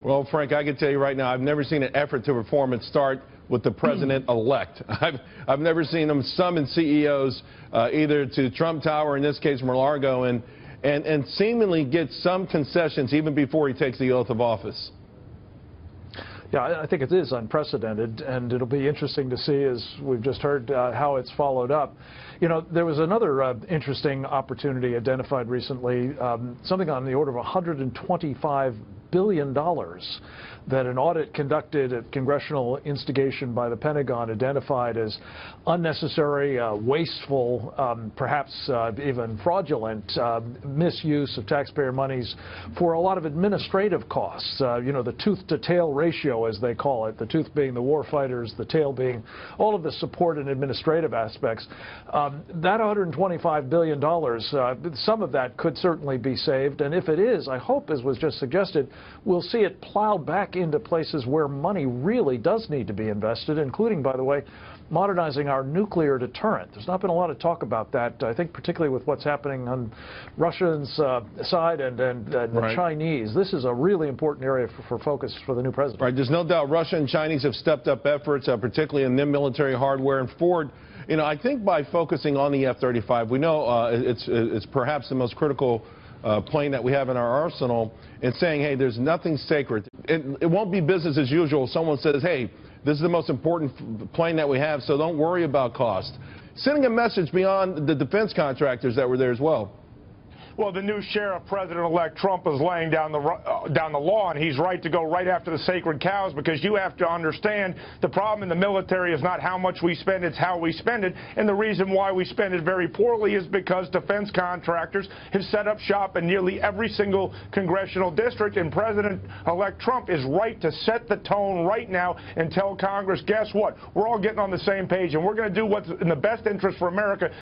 Well, Frank, I can tell you right now, I've never seen an effort to reform it start with the president-elect. I've never seen them summon CEOs either to Trump Tower, in this case Mar-a-Lago, and seemingly get some concessions even before he takes the oath of office. Yeah, I think it is unprecedented, and it'll be interesting to see, as we've just heard, how it's followed up. You know, there was another interesting opportunity identified recently, something on the order of $125 billion that an audit conducted at congressional instigation by the Pentagon identified as unnecessary, wasteful, perhaps even fraudulent misuse of taxpayer monies for a lot of administrative costs. You know, the tooth-to-tail ratio, as they call it, the tooth being the war fighters, the tail being all of the support and administrative aspects. That $125 billion, some of that could certainly be saved, and if it is, I hope, as was just suggested, we'll see it plowed back into places where money really does need to be invested, including, by the way, modernizing our nuclear deterrent. There's not been a lot of talk about that, I think, particularly with what's happening on Russia's side and the Chinese. This is a really important area for focus for the new president. Right. There's no doubt Russia and Chinese have stepped up efforts, particularly in their military hardware. And Ford, you know, I think by focusing on the F-35, we know it's perhaps the most critical plane that we have in our arsenal, and saying, hey, there's nothing sacred. It won't be business as usual. Someone says, hey, this is the most important plane that we have, so don't worry about cost. Sending a message beyond the defense contractors that were there as well. Well, the new sheriff, President-elect Trump, is laying down the law, and he's right to go right after the sacred cows, because you have to understand the problem in the military is not how much we spend, it's how we spend it. And the reason why we spend it very poorly is because defense contractors have set up shop in nearly every single congressional district, and President-elect Trump is right to set the tone right now and tell Congress, guess what? We're all getting on the same page, and we're going to do what's in the best interest for America.